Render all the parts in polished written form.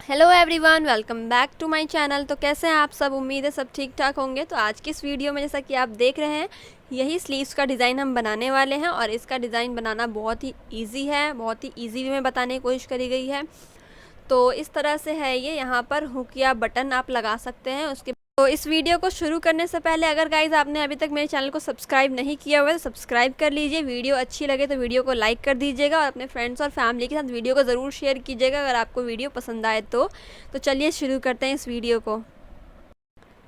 Hello everyone, welcome back to my channel. तो कैसे हैं आप सब? उम्मीद है सब ठीक ठाक होंगे। तो आज की इस वीडियो में जैसा कि आप देख रहे हैं, यही स्लीव्स का डिज़ाइन हम बनाने वाले हैं और इसका डिज़ाइन बनाना बहुत ही इजी है, बहुत ही इजी वे में बताने की कोशिश करी गई है। तो इस तरह से है ये, यहाँ पर हुक या बटन आप लगा सकते हैं। उसके तो इस वीडियो को शुरू करने से पहले अगर गाइज आपने अभी तक मेरे चैनल को सब्सक्राइब नहीं किया हुआ है तो सब्सक्राइब कर लीजिए। वीडियो अच्छी लगे तो वीडियो को लाइक कर दीजिएगा और अपने फ्रेंड्स और फैमिली के साथ वीडियो को ज़रूर शेयर कीजिएगा अगर आपको वीडियो पसंद आए तो चलिए शुरू करते हैं इस वीडियो को।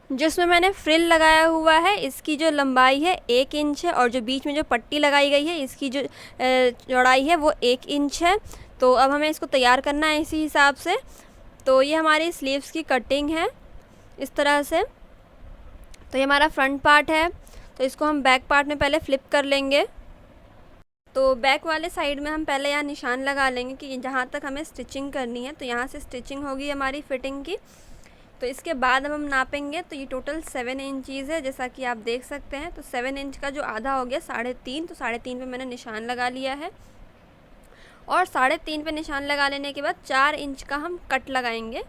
जिसमें मैंने फ्रिल लगाया हुआ है, इसकी जो लंबाई है 1 इंच है और जो बीच में जो पट्टी लगाई गई है इसकी जो चौड़ाई है वो 1 इंच है। तो अब हमें इसको तैयार करना है इसी हिसाब से। तो ये हमारी स्लीव्स की कटिंग है इस तरह से। तो ये हमारा फ्रंट पार्ट है, तो इसको हम बैक पार्ट में पहले फ्लिप कर लेंगे। तो बैक वाले साइड में हम पहले यहाँ निशान लगा लेंगे कि जहाँ तक हमें स्टिचिंग करनी है, तो यहाँ से स्टिचिंग होगी हमारी फिटिंग की। तो इसके बाद अब हम नापेंगे, तो ये टोटल 7 इंचीज़ है जैसा कि आप देख सकते हैं। तो 7 इंच का जो आधा हो गया 3.5, तो 3.5 पे मैंने निशान लगा लिया है। और 3.5 पे निशान लगा लेने के बाद 4 इंच का हम कट लगाएंगे।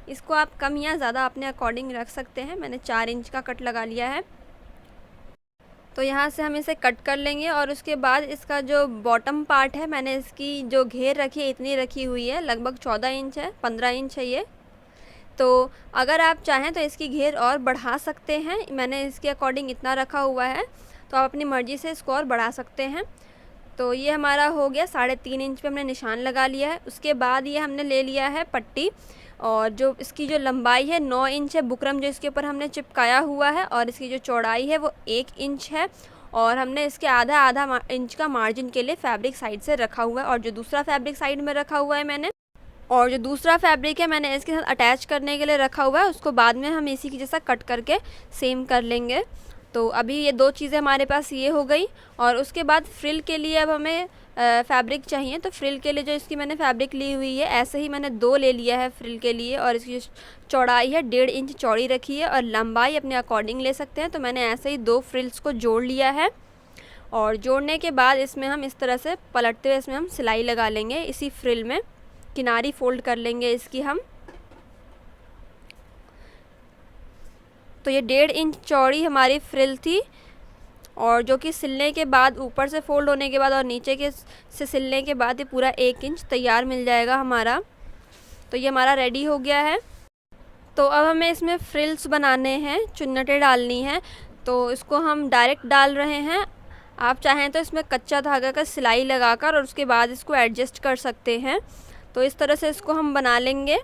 इसको आप कम या ज़्यादा अपने अकॉर्डिंग रख सकते हैं। मैंने 4 इंच का कट लगा लिया है। तो यहाँ से हम इसे कट कर लेंगे और उसके बाद इसका जो बॉटम पार्ट है, मैंने इसकी जो घेर रखी है इतनी रखी हुई है, लगभग 14 इंच है, 15 इंच है ये। तो अगर आप चाहें तो इसकी घेर और बढ़ा सकते हैं। मैंने इसके अकॉर्डिंग इतना रखा हुआ है, तो आप अपनी मर्ज़ी से इसको और बढ़ा सकते हैं। तो ये हमारा हो गया 3.5 इंच पे हमने निशान लगा लिया है। उसके बाद ये हमने ले लिया है पट्टी, और जो इसकी जो लंबाई है 9 इंच है, बुकरम जो इसके ऊपर हमने चिपकाया हुआ है, और इसकी जो चौड़ाई है वो 1 इंच है। और हमने इसके आधा इंच का मार्जिन के लिए फैब्रिक साइड से रखा हुआ है, और जो दूसरा फैब्रिक साइड में रखा हुआ है मैंने, और जो दूसरा फैब्रिक है मैंने इसके साथ अटैच करने के लिए रखा हुआ है, उसको बाद में हम इसी की जैसा कट करके सेम कर लेंगे। तो अभी ये 2 चीज़ें हमारे पास ये हो गई। और उसके बाद फ्रिल के लिए अब हमें फैब्रिक चाहिए। तो फ्रिल के लिए जो इसकी मैंने फैब्रिक ली हुई है, ऐसे ही मैंने 2 ले लिया है फ्रिल के लिए, और इसकी चौड़ाई है 1.5 इंच चौड़ी रखी है, और लंबाई अपने अकॉर्डिंग ले सकते हैं। तो मैंने ऐसे ही 2 फ्रिल्स को जोड़ लिया है, और जोड़ने के बाद इसमें हम इस तरह से पलटते हुए इसमें हम सिलाई लगा लेंगे। इसी फ्रिल में किनारी फोल्ड कर लेंगे इसकी हम। तो ये 1.5 इंच चौड़ी हमारी फ्रिल थी, और जो कि सिलने के बाद ऊपर से फोल्ड होने के बाद और नीचे के से सिलने के बाद ये पूरा 1 इंच तैयार मिल जाएगा हमारा। तो ये हमारा रेडी हो गया है। तो अब हमें इसमें फ्रिल्स बनाने हैं, चुन्नटें डालनी हैं। तो इसको हम डायरेक्ट डाल रहे हैं। आप चाहें तो इसमें कच्चा धागा का सिलाई लगाकर और उसके बाद इसको एडजस्ट कर सकते हैं। तो इस तरह से इसको हम बना लेंगे।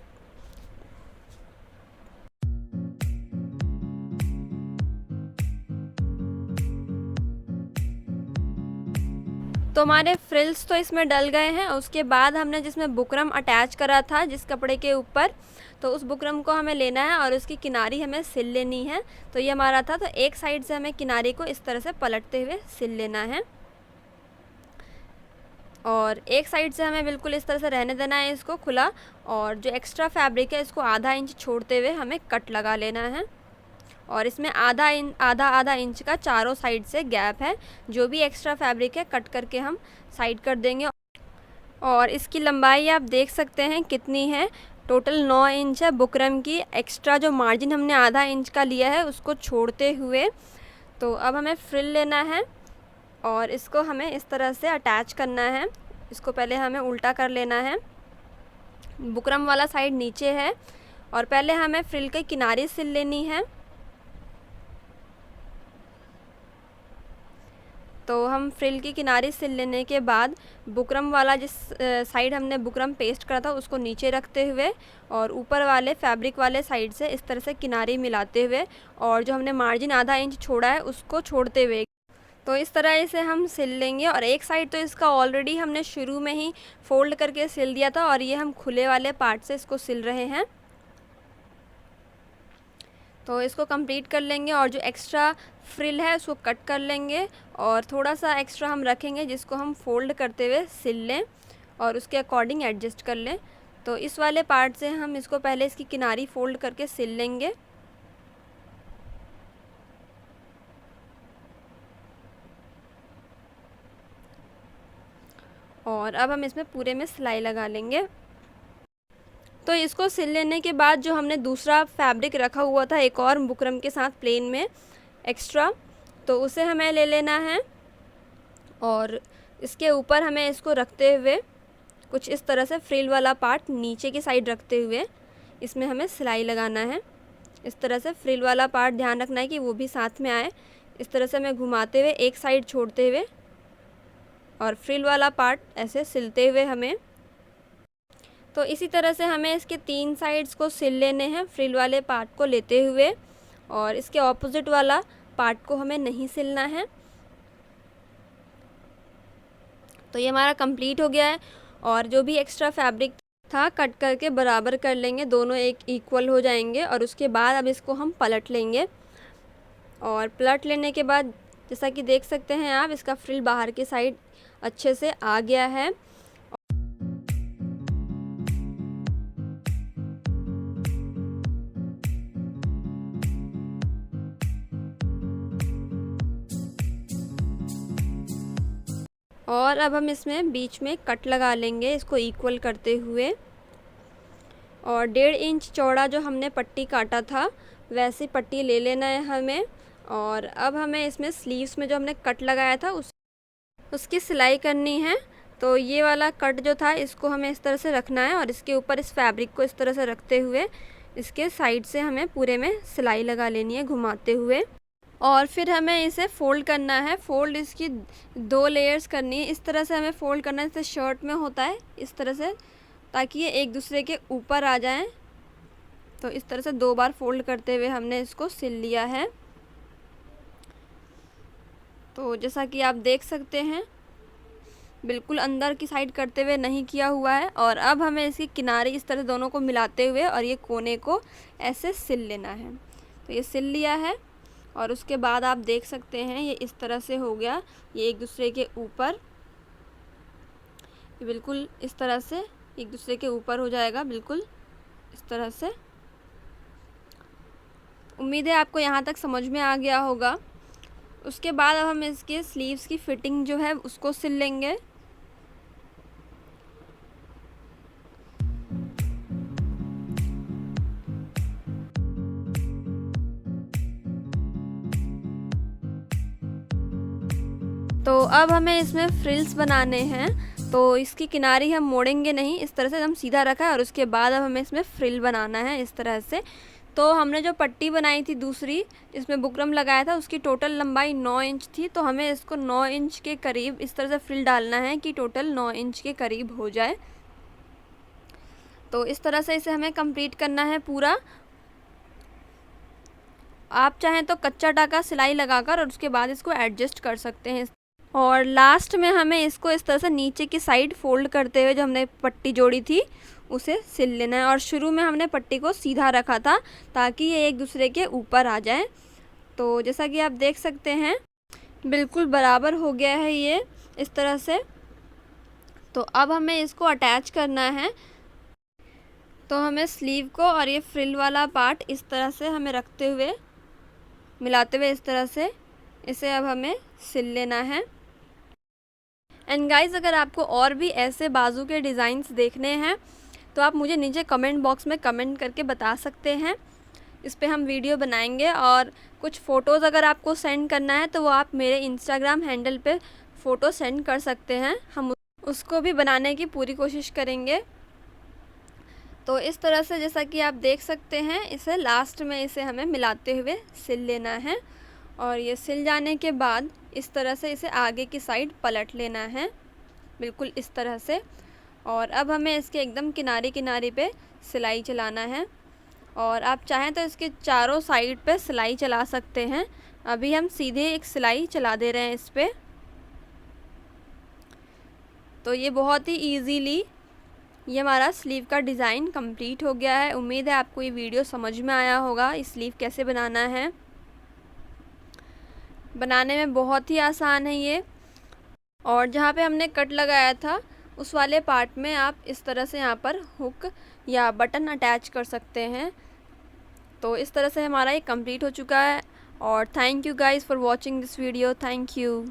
तो हमारे फ्रिल्स तो इसमें डल गए हैं। उसके बाद हमने जिसमें बुकरम अटैच करा था जिस कपड़े के ऊपर, तो उस बुकरम को हमें लेना है और उसकी किनारी हमें सिल लेनी है। तो ये हमारा था, तो एक साइड से हमें किनारी को इस तरह से पलटते हुए सिल लेना है, और एक साइड से हमें बिल्कुल इस तरह से रहने देना है इसको खुला। और जो एक्स्ट्रा फैब्रिक है इसको आधा इंच छोड़ते हुए हमें कट लगा लेना है, और इसमें आधा इंच का चारों साइड से गैप है। जो भी एक्स्ट्रा फैब्रिक है कट करके हम साइड कर देंगे। और इसकी लंबाई आप देख सकते हैं कितनी है, टोटल 9 इंच है बुकरम की। एक्स्ट्रा जो मार्जिन हमने आधा इंच का लिया है उसको छोड़ते हुए, तो अब हमें फ्रिल लेना है और इसको हमें इस तरह से अटैच करना है। इसको पहले हमें उल्टा कर लेना है, बुकरम वाला साइड नीचे है, और पहले हमें फ्रिल की किनारी सिल लेनी है। तो हम फ्रिल की किनारी सिल लेने के बाद बुकरम वाला जिस साइड हमने बुकरम पेस्ट करा था उसको नीचे रखते हुए, और ऊपर वाले फैब्रिक वाले साइड से इस तरह से किनारी मिलाते हुए, और जो हमने मार्जिन आधा इंच छोड़ा है उसको छोड़ते हुए, तो इस तरह इसे हम सिल लेंगे। और एक साइड तो इसका ऑलरेडी हमने शुरू में ही फोल्ड करके सिल दिया था, और ये हम खुले वाले पार्ट से इसको सिल रहे हैं। तो इसको कंप्लीट कर लेंगे, और जो एक्स्ट्रा फ्रिल है उसको कट कर लेंगे, और थोड़ा सा एक्स्ट्रा हम रखेंगे जिसको हम फोल्ड करते हुए सिल लें और उसके अकॉर्डिंग एडजस्ट कर लें। तो इस वाले पार्ट से हम इसको पहले इसकी किनारी फोल्ड करके सिल लेंगे, और अब हम इसमें पूरे में सिलाई लगा लेंगे। तो इसको सिल लेने के बाद जो हमने दूसरा फैब्रिक रखा हुआ था एक और बुकरम के साथ प्लेन में एक्स्ट्रा, तो उसे हमें ले लेना है और इसके ऊपर हमें इसको रखते हुए कुछ इस तरह से फ्रिल वाला पार्ट नीचे की साइड रखते हुए इसमें हमें सिलाई लगाना है। इस तरह से फ्रिल वाला पार्ट ध्यान रखना है कि वो भी साथ में आए। इस तरह से हमें घुमाते हुए एक साइड छोड़ते हुए और फ्रिल वाला पार्ट ऐसे सिलते हुए हमें, तो इसी तरह से हमें इसके 3 साइड्स को सिल लेने हैं फ्रिल वाले पार्ट को लेते हुए, और इसके ऑपोजिट वाला पार्ट को हमें नहीं सिलना है। तो ये हमारा कंप्लीट हो गया है। और जो भी एक्स्ट्रा फैब्रिक था कट करके बराबर कर लेंगे, दोनों एक इक्वल हो जाएंगे। और उसके बाद अब इसको हम पलट लेंगे, और पलट लेने के बाद जैसा कि देख सकते हैं आप, इसका फ्रिल बाहर की साइड अच्छे से आ गया है। और अब हम इसमें बीच में कट लगा लेंगे इसको इक्वल करते हुए, और 1.5 इंच चौड़ा जो हमने पट्टी काटा था वैसी पट्टी ले लेना है हमें। और अब हमें इसमें स्लीव्स में जो हमने कट लगाया था उसकी सिलाई करनी है। तो ये वाला कट जो था इसको हमें इस तरह से रखना है, और इसके ऊपर इस फैब्रिक को इस तरह से रखते हुए इसके साइड से हमें पूरे में सिलाई लगा लेनी है घुमाते हुए। और फिर हमें इसे फ़ोल्ड करना है। फ़ोल्ड इसकी 2 लेयर्स करनी है। इस तरह से हमें फ़ोल्ड करना है जैसे शर्ट में होता है, इस तरह से, ताकि ये एक दूसरे के ऊपर आ जाएं। तो इस तरह से 2 बार फ़ोल्ड करते हुए हमने इसको सिल लिया है। तो जैसा कि आप देख सकते हैं बिल्कुल अंदर की साइड करते हुए नहीं किया हुआ है। और अब हमें इसकी किनारे इस तरह दोनों को मिलाते हुए और ये कोने को ऐसे सिल लेना है। तो ये सिल लिया है, और उसके बाद आप देख सकते हैं ये इस तरह से हो गया, ये एक दूसरे के ऊपर, ये बिल्कुल इस तरह से एक दूसरे के ऊपर हो जाएगा, बिल्कुल इस तरह से। उम्मीद है आपको यहाँ तक समझ में आ गया होगा। उसके बाद अब हम इसके स्लीव्स की फिटिंग जो है उसको सिल लेंगे। तो अब हमें इसमें फ्रिल्स बनाने हैं। तो इसकी किनारी हम मोड़ेंगे नहीं, इस तरह से हम सीधा रखा है, और उसके बाद अब हमें इसमें फ्रिल बनाना है इस तरह से। तो हमने जो पट्टी बनाई थी दूसरी इसमें बुकरम लगाया था उसकी टोटल लंबाई 9 इंच थी। तो हमें इसको 9 इंच के करीब इस तरह से फ्रिल डालना है कि टोटल 9 इंच के करीब हो जाए। तो इस तरह से इसे हमें कंप्लीट करना है पूरा। आप चाहें तो कच्चा टाका सिलाई लगाकर और उसके बाद इसको एडजस्ट कर सकते हैं। और लास्ट में हमें इसको इस तरह से नीचे की साइड फोल्ड करते हुए जो हमने पट्टी जोड़ी थी उसे सिल लेना है। और शुरू में हमने पट्टी को सीधा रखा था ताकि ये एक दूसरे के ऊपर आ जाए। तो जैसा कि आप देख सकते हैं बिल्कुल बराबर हो गया है ये इस तरह से। तो अब हमें इसको अटैच करना है। तो हमें स्लीव को और ये फ्रिल वाला पार्ट इस तरह से हमें रखते हुए मिलाते हुए इस तरह से इसे अब हमें सिल लेना है। एंड गाइस, अगर आपको और भी ऐसे बाजू के डिज़ाइंस देखने हैं तो आप मुझे नीचे कमेंट बॉक्स में कमेंट करके बता सकते हैं, इस पे हम वीडियो बनाएंगे। और कुछ फ़ोटोज़ अगर आपको सेंड करना है तो वो आप मेरे इंस्टाग्राम हैंडल पे फ़ोटो सेंड कर सकते हैं, हम उसको भी बनाने की पूरी कोशिश करेंगे। तो इस तरह से जैसा कि आप देख सकते हैं इसे लास्ट में इसे हमें मिलाते हुए सिल लेना है। और ये सिल जाने के बाद इस तरह से इसे आगे की साइड पलट लेना है बिल्कुल इस तरह से। और अब हमें इसके एकदम किनारे किनारे पे सिलाई चलाना है। और आप चाहें तो इसके चारों साइड पे सिलाई चला सकते हैं। अभी हम सीधे एक सिलाई चला दे रहे हैं इस पे। तो ये बहुत ही इजीली ये हमारा स्लीव का डिज़ाइन कंप्लीट हो गया है। उम्मीद है आपको ये वीडियो समझ में आया होगा, इस स्लीव कैसे बनाना है। बनाने में बहुत ही आसान है ये। और जहाँ पे हमने कट लगाया था उस वाले पार्ट में आप इस तरह से यहाँ पर हुक या बटन अटैच कर सकते हैं। तो इस तरह से हमारा ये कंप्लीट हो चुका है। और thank you guys for watching this video. Thank you.